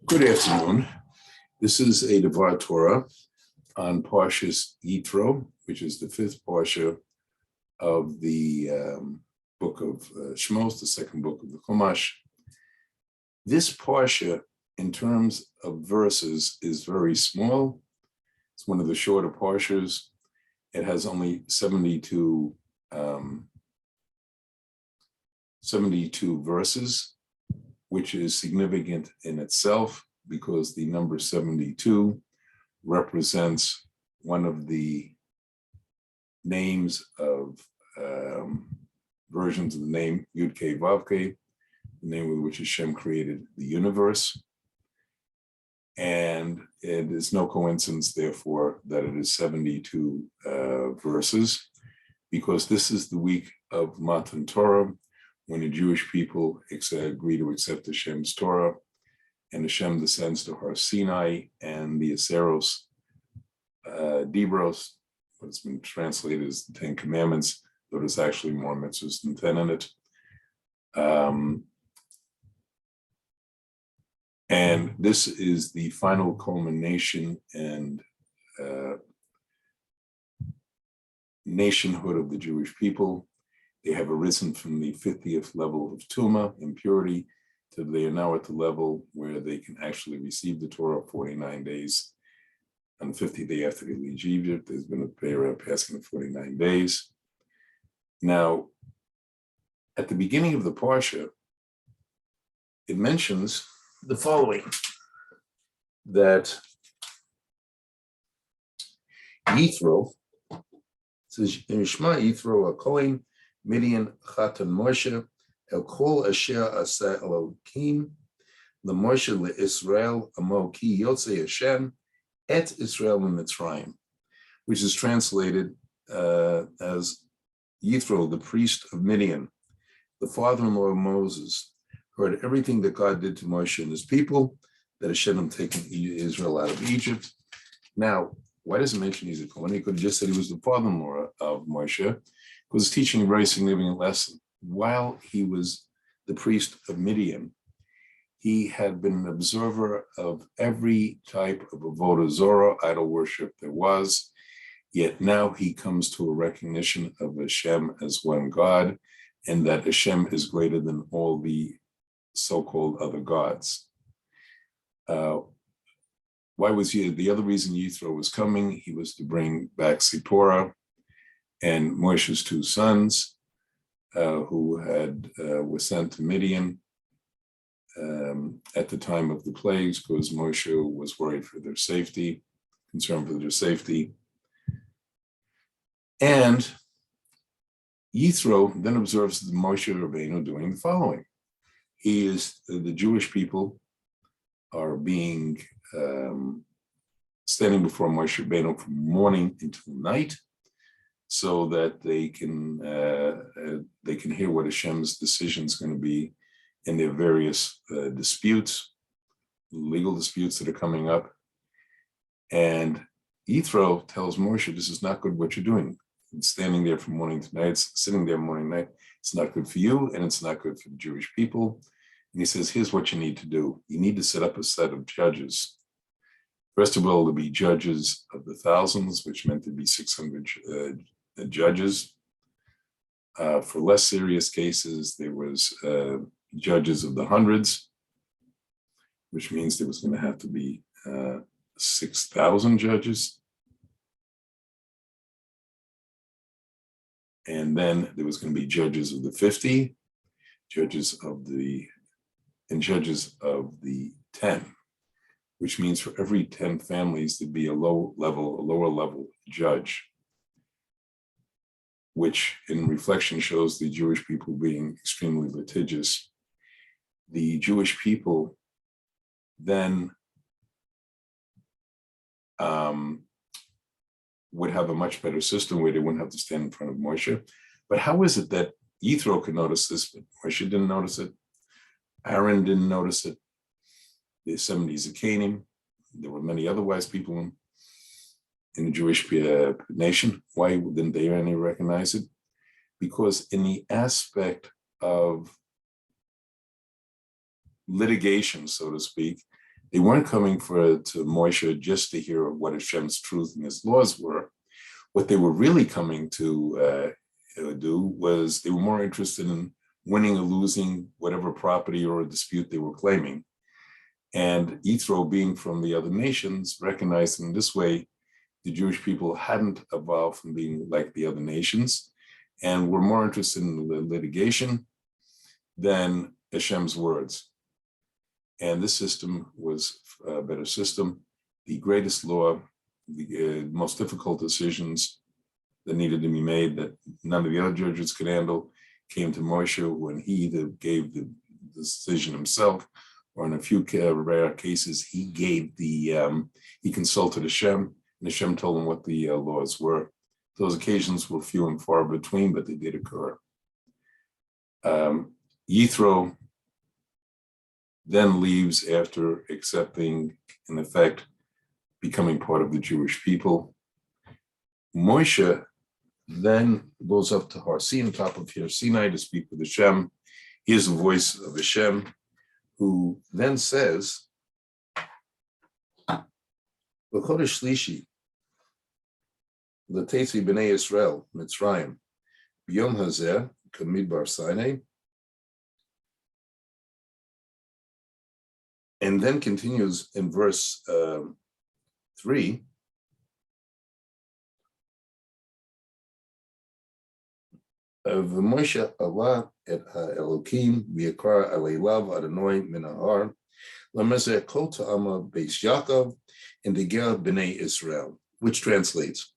Good afternoon. This is a Devar Torah on Parashat Yitro, which is the fifth parsha of the book of Shmos, the second book of the Chumash. This parsha, in terms of verses, is very small. It's one of the shorter parshas. It has only 72 verses, which is significant in itself because the number 72 represents one of the names of versions of the name Yud-Kei Vav-Kei, the name with which Hashem created the universe. And it is no coincidence, therefore, that it is 72 verses, because this is the week of Matan Torah, when the Jewish people agree to accept Hashem's Torah, and Hashem descends to Har Sinai, and the Aseros Dibros, what's been translated as the Ten Commandments, though there's actually more mitzvahs than 10 in it. And this is the final culmination and nationhood of the Jewish people. They have arisen from the 50th level of Tumah, impurity, to they are now at the level where they can actually receive the Torah 49 days. On the 50th day after they leave Egypt, there's been a prayer passing of 49 days. Now, at the beginning of the Parsha, it mentions the following, that Yitro, it says, Shema Yitro HaKohen, Midian Chatan Moshe, El Kol Asher Asa Elokim, LeMoshe LeIsrael Amo Ki Yotzei Hashem Et Israel Mitzrayim, which is translated as Yitro, the priest of Midian, the father-in-law of Moses, heard everything that God did to Moshe and his people, that Hashem had taken Israel out of Egypt. Now, why does it mention he's a Kohen? He could have just said he was the father-in-law of Moshe, was teaching a very significant lesson. While he was the priest of Midian, he had been an observer of every type of avodah zorah, idol worship there was, yet now he comes to a recognition of Hashem as one God, and that Hashem is greater than all the so-called other gods. Why was he? The other reason Yitro was coming, he was to bring back Zipporah and Moshe's two sons, who were sent to Midian at the time of the plagues, because Moshe was worried for their safety, concerned for their safety. And Yitro then observes the Moshe Rabbeinu doing the following. The Jewish people are being standing before Moshe Rabbeinu from morning until night, so that they can hear what Hashem's decision is going to be in their various disputes, legal disputes that are coming up. And Yitro tells Moshe, this is not good what you're doing. It's standing there from morning to night, sitting there morning and night. It's not good for you, and it's not good for the Jewish people. And he says, here's what you need to do. You need to set up a set of judges. First of all, to be judges of the thousands, which meant to be 600 judges. For less serious cases, there was judges of the hundreds, which means there was going to have to be 6,000 judges. And then there was going to be judges of the 50, judges of the 10, which means for every 10 families, there'd be a lower level judge, which in reflection shows the Jewish people being extremely litigious. The Jewish people then would have a much better system where they wouldn't have to stand in front of Moshe. But how is it that Yitro could notice this, but Moshe didn't notice it? Aaron didn't notice it. The 70 Zakanim, there were many other wise people in the Jewish nation. Why didn't they any recognize it? Because in the aspect of litigation, so to speak, They weren't coming to Moshe just to hear what Hashem's truth and his laws were. What they were really coming to do was they were more interested in winning or losing whatever property or dispute they were claiming. And Yitro, being from the other nations, recognized in this way the Jewish people hadn't evolved from being like the other nations and were more interested in the litigation than Hashem's words. And this system was a better system. The greatest law, the most difficult decisions that needed to be made that none of the other judges could handle came to Moshe when he either gave the decision himself or in a few rare cases, he consulted Hashem and Hashem told him what the laws were. Those occasions were few and far between, but they did occur. Yitro then leaves after accepting, in effect, becoming part of the Jewish people. Moshe then goes up to Har Sinai, top of Har Sinai, to speak with Hashem. Here's the voice of Hashem, who then says, L'chodesh Shlishi, L'teitzi b'nei Yisrael, Mitzrayim, B'yom hazeh, Kamidbar Sinai, and then continues in verse 3. V'Moshe Allah et Elokim v'yakar aleilav Adonai min ha'ar lamezeh kol ta'ama beis Yaakov and deger b'nei Israel, which translates,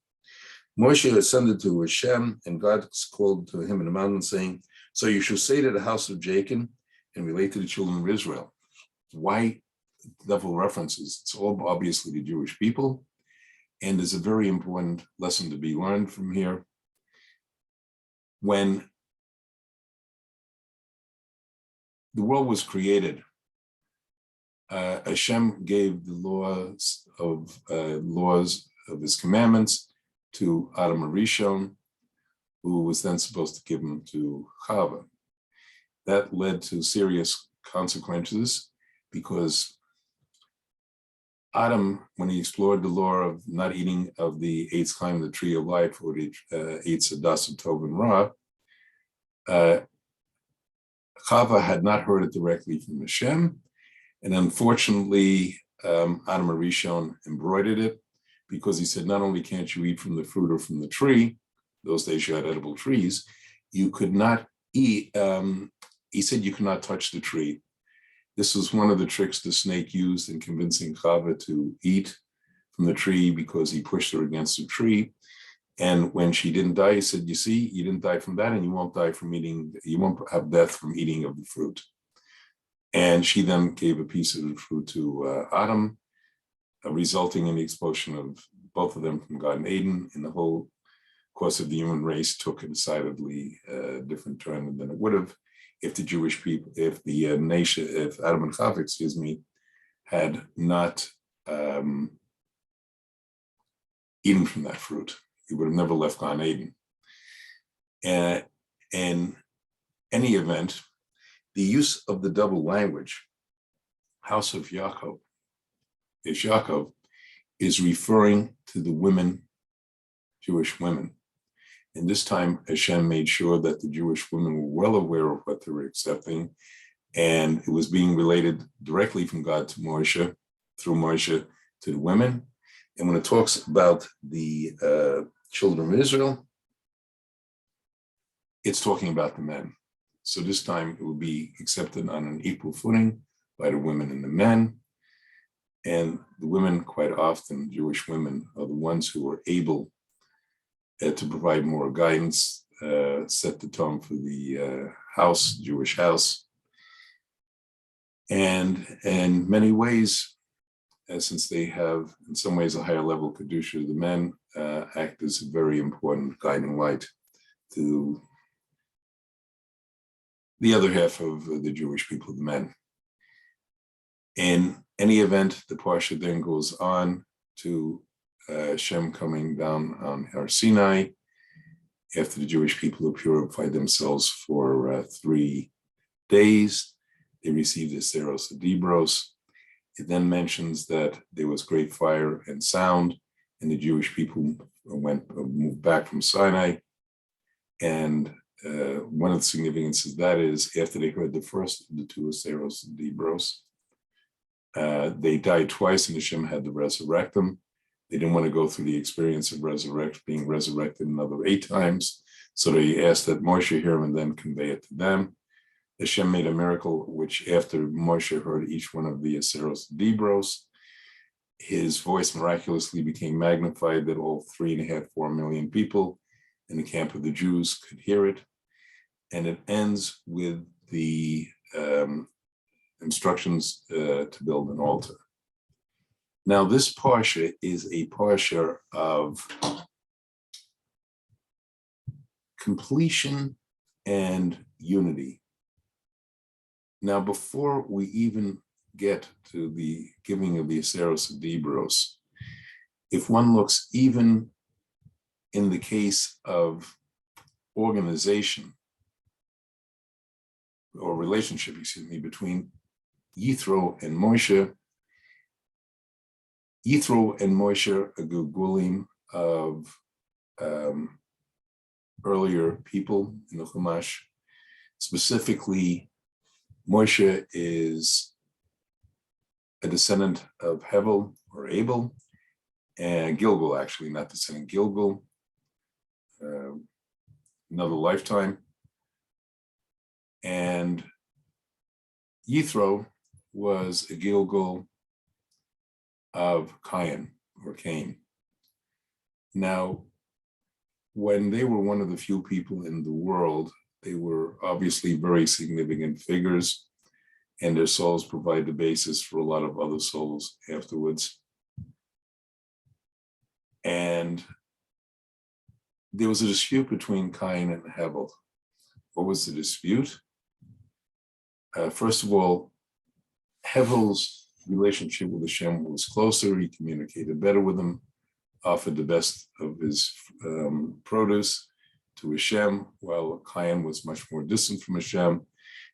Moshe ascended to Hashem and God called to him in the mountain saying, so you shall say to the house of Jacob and relate to the children of Israel. Why double references? It's all obviously the Jewish people, and there's a very important lesson to be learned from here. When the world was created, Hashem gave the laws of his commandments to Adam Arishon, who was then supposed to give them to Chava. That led to serious consequences because Adam, when he explored the law of not eating of the eighth climb of the tree of life or the eighth sedas of Tov and Ra, Chava had not heard it directly from Hashem, and unfortunately, Adam Arishon embroidered it because he said, not only can't you eat from the fruit or from the tree, those days you had edible trees, you could not eat, he said you could not touch the tree. This was one of the tricks the snake used in convincing Chava to eat from the tree because he pushed her against the tree. And when she didn't die, he said, you see, you didn't die from that and you won't die from eating, you won't have death from eating of the fruit. And she then gave a piece of the fruit to Adam, resulting in the expulsion of both of them from Garden Eden. And the whole course of the human race took a decidedly different turn than it would have if the Jewish people, if the nation, if Adam and Chava, had not eaten from that fruit. He would have never left Gan Eden. In any event, the use of the double language, house of Yaakov, is referring to the women, Jewish women. And this time, Hashem made sure that the Jewish women were well aware of what they were accepting, and it was being related directly from God to Moshe, through Moshe to the women. And when it talks about the children of Israel, it's talking about the men. So this time it will be accepted on an equal footing by the women and the men. And the women, quite often, Jewish women, are the ones who are able to provide more guidance, set the tone for the house, Jewish house. And in many ways, since they have, in some ways, a higher level Kedusha, the men act as a very important guiding light to the other half of the Jewish people, the men. In any event, the Parsha then goes on to Hashem coming down on Har Sinai after the Jewish people have purified themselves for 3 days. They received the Seros Adibros. It then mentions that there was great fire and sound, and the Jewish people moved back from Sinai. And one of the significances of that is after they heard the first of the two Aseros and Dibros, they died twice, and Hashem had to resurrect them. They didn't want to go through the experience of being resurrected another 8 times. So they asked that Moshe hear them and then convey it to them. Hashem made a miracle, which after Moshe heard each one of the Aseros and Dibros, his voice miraculously became magnified that all 3.5–4 million people in the camp of the Jews could hear it. And it ends with the instructions to build an altar. Now, this parsha is a parsha of completion and unity. Now, before we even get to the giving of the Aseros and Dibros, if one looks even in the case of organization or relationship, between Yitro and Moshe, Yitro and Moshe are Gilgulim of earlier people in the Chumash. Specifically, Moshe is a descendant of Hevel or Abel, and Gilgal, actually, not descendant, Gilgal, another lifetime. And Yitro was a Gilgal of Cain or Cain. Now, when they were one of the few people in the world, they were obviously very significant figures, and their souls provide the basis for a lot of other souls afterwards. And there was a dispute between Cain and Hevel. What was the dispute? First of all, Hevel's relationship with Hashem was closer. He communicated better with him, offered the best of his produce to Hashem, while Cain was much more distant from Hashem,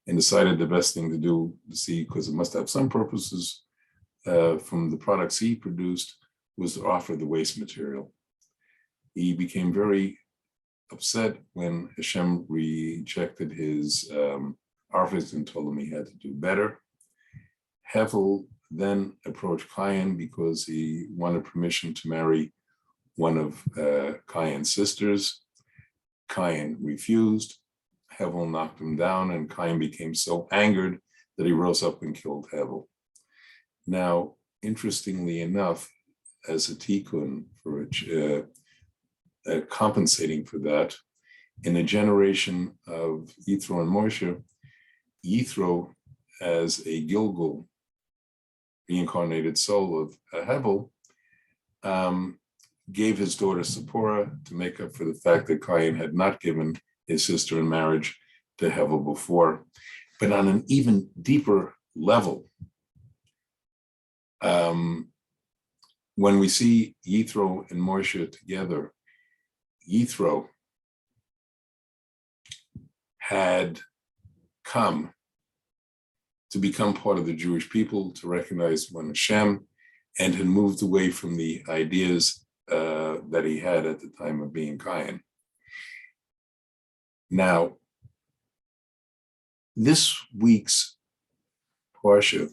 and decided the best thing to do to see, because it must have some purposes from the products he produced, was to offer the waste material. He became very upset when Hashem rejected his offers and told him he had to do better. Hevel then approached Cain because he wanted permission to marry one of Cain's sisters. Cain refused. Hevel knocked him down, and Cain became so angered that he rose up and killed Hevel. Now, interestingly enough, as a tikkun for compensating for that, in the generation of Yitro and Moshe, Yitro, as a Gilgal, reincarnated soul of Hevel, gave his daughter Zipporah to make up for the fact that Cain had not given his sister in marriage to Hevel before. But on an even deeper level, when we see Yitro and Moshe together, Yitro had come to become part of the Jewish people, to recognize one Hashem, and had moved away from the ideas that he had at the time of being Cain. Now, this week's Parsha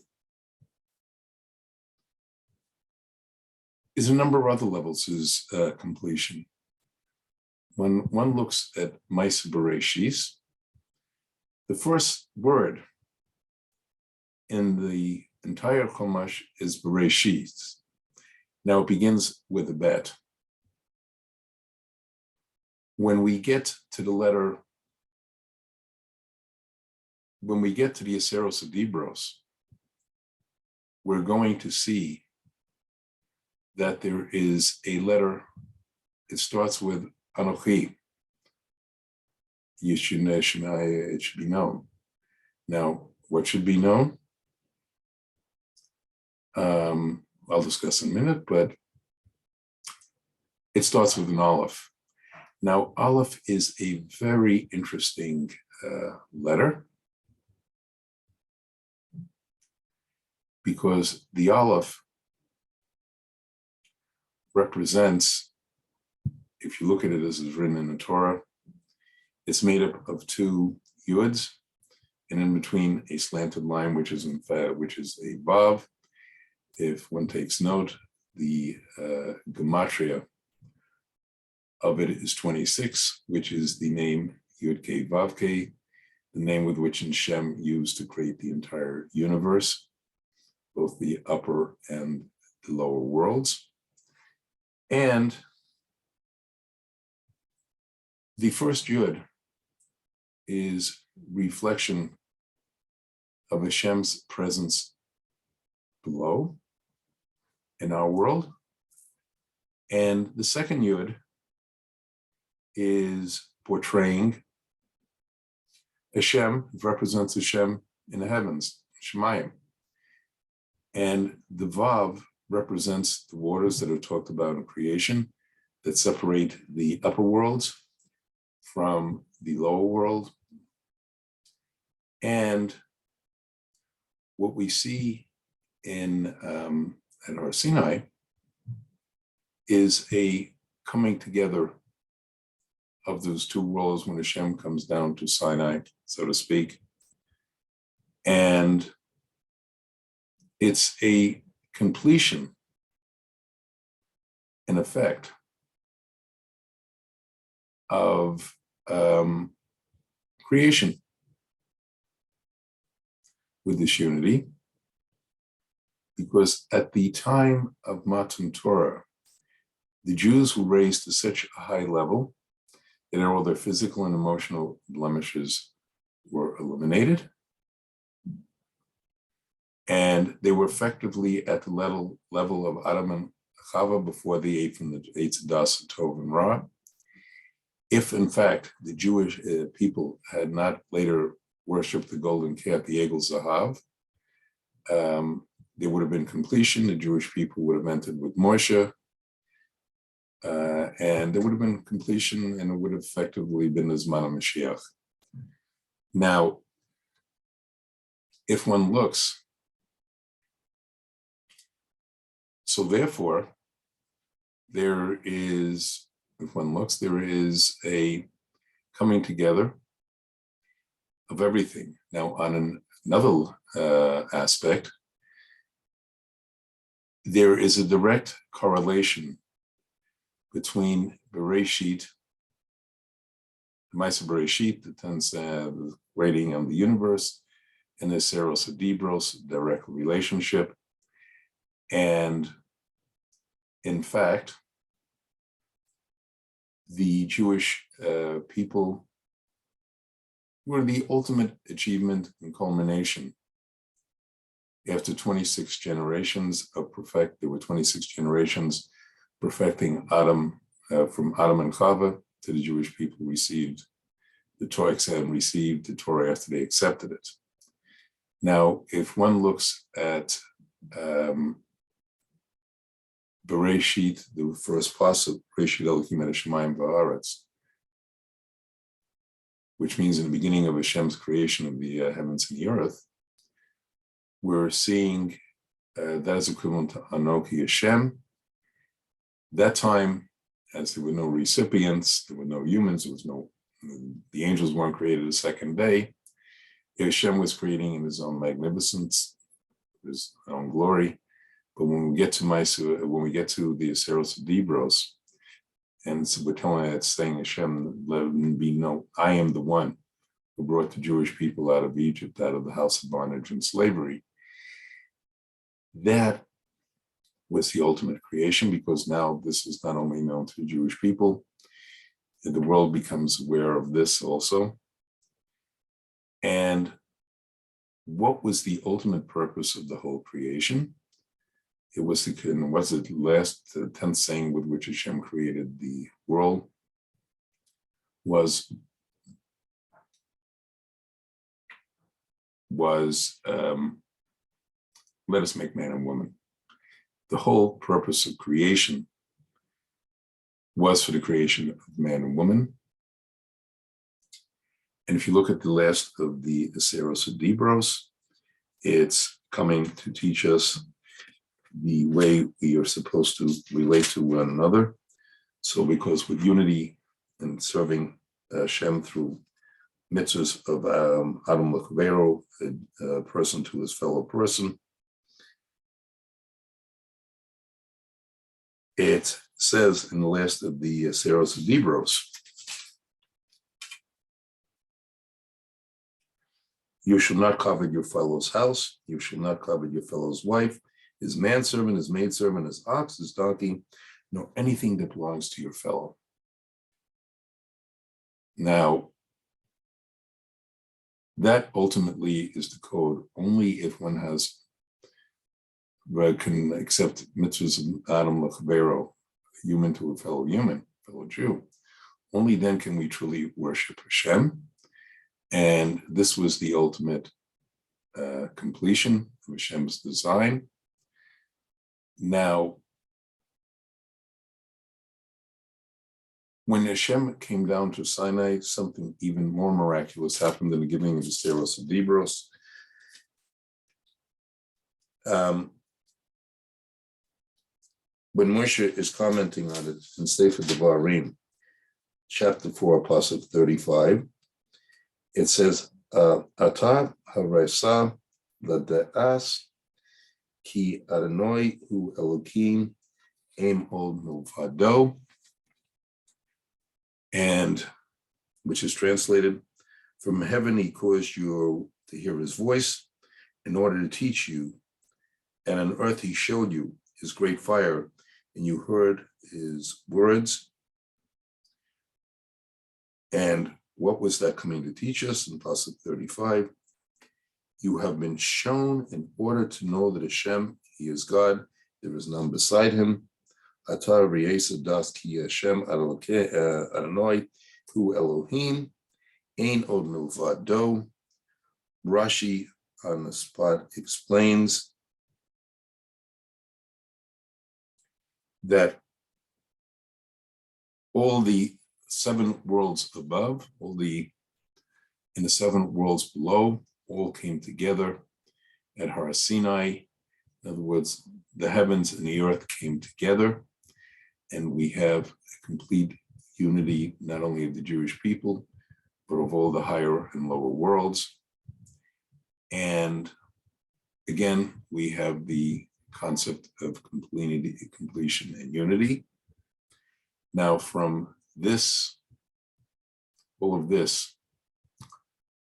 is a number of other levels of completion. When one looks at Maaseh Bereshis, the first word in the entire Chumash is Bereshit. Now it begins with a bet. When we get to the Aseros and Dibros, we're going to see that there is a letter. It starts with Anochi. It should be known. Now, what should be known? I'll discuss in a minute, but it starts with an Aleph. Now, Aleph is a very interesting letter. because the Aleph represents, if you look at it as it's written in the Torah, it's made up of two yuds, and in between a slanted line, which is a vav. If one takes note, the gematria of it is 26, which is the name Yud Kei Vav Kei, the name with which Hashem used to create the entire universe, both the upper and the lower worlds. And the first Yud is reflection of Hashem's presence below in our world. And the second Yud is portraying Hashem, represents Hashem in the heavens, Shemayim. And the Vav represents the waters that are talked about in creation that separate the upper worlds from the lower world. And what we see in at Har Sinai is a coming together of those two worlds when Hashem comes down to Sinai, so to speak. And it's a completion, in effect, of creation with this unity, because at the time of Matan Torah, the Jews were raised to such a high level that all their physical and emotional blemishes were eliminated. And they were effectively at the level of Adam and Chava before they ate from the Eitz Das, Tov, and Ra. If, in fact, the Jewish people had not later worshipped the golden calf, the Egel Zahav, there would have been completion. The Jewish people would have entered with Moshe, and there would have been completion, and it would have effectively been the Zman of Mashiach. Now, if one looks, so therefore, there is a coming together of everything. Now, on another aspect, there is a direct correlation between Bereshit, the Maaseh Bereshit, the rating of the universe, and the Seros Adibros, direct relationship. And in fact, the Jewish people were the ultimate achievement and culmination. After 26 generations of there were 26 generations perfecting Adam, from Adam and Chava to the Jewish people received the Torah and received the Torah after they accepted it. Now, if one looks at Bereshit, the first pasuk, Bereshit Elokim et Hashemayim va'aretz, which means in the beginning of Hashem's creation of the heavens and the earth, we're seeing that is equivalent to Anoki Hashem. That time, as there were no recipients, there were no humans, the angels weren't created a second day. Hashem was creating in his own magnificence, his own glory. But when we get to the Seros Dibros, and so we're telling it, saying Hashem, let him be known, I am the one who brought the Jewish people out of Egypt, out of the house of bondage and slavery. That was the ultimate creation, because now this is not only known to the Jewish people, the world becomes aware of this also. And what was the ultimate purpose of the whole creation? It was the last 10th saying with which Hashem created the world was let us make man and woman. The whole purpose of creation was for the creation of man and woman. And if you look at the last of the Seros Dibros, it's coming to teach us the way we are supposed to relate to one another. So because with unity and serving Hashem through mitzvahs of Adam L'Chavero, a person to his fellow person, it says in the last of the Seros Adibros, you shall not covet your fellow's house, you shall not covet your fellow's wife, his manservant, his maidservant, his ox, his donkey, nor anything that belongs to your fellow. Now, that ultimately is the code only if one can accept mitzvahs of Adam L'Chavero, human to a fellow human, fellow Jew. Only then can we truly worship Hashem. And this was the ultimate completion of Hashem's design. Now, when Hashem came down to Sinai, something even more miraculous happened in the beginning of the Seros Adibros. When Moshe is commenting on it in Sefer Devarim, chapter 4, Parashat 35, it says, Ata haresa lade'as ki Adonai hu Elokim em od milvado, and which is translated, from heaven he caused you to hear his voice in order to teach you, and on earth he showed you his great fire, and you heard his words. And what was that coming to teach us in Parashat 35? You have been shown in order to know that Hashem, he is God, there is none beside him. Atar v'yesa das ki Hashem Adonai hu Elohim, ein od milvado. Rashi on the spot explains that all the 7 worlds above, in the 7 worlds below, all came together at Har Sinai. In other words, the heavens and the earth came together, and we have a complete unity, not only of the Jewish people, but of all the higher and lower worlds. And again, we have the concept of completion and unity. Now, from this, all of this,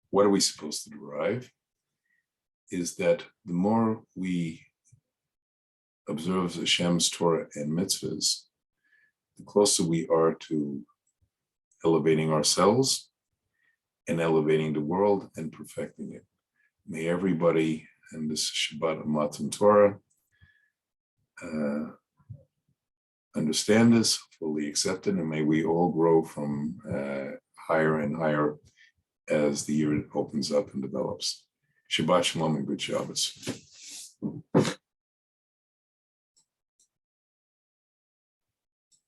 what are we supposed to derive? Is that the more we observe Hashem's Torah and mitzvahs, the closer we are to elevating ourselves and elevating the world and perfecting it. May everybody in this Shabbat of Matan Torah understand this, fully accept it, and may we all grow from higher and higher as the year opens up and develops. Shabbat Shalom and good Shabbos.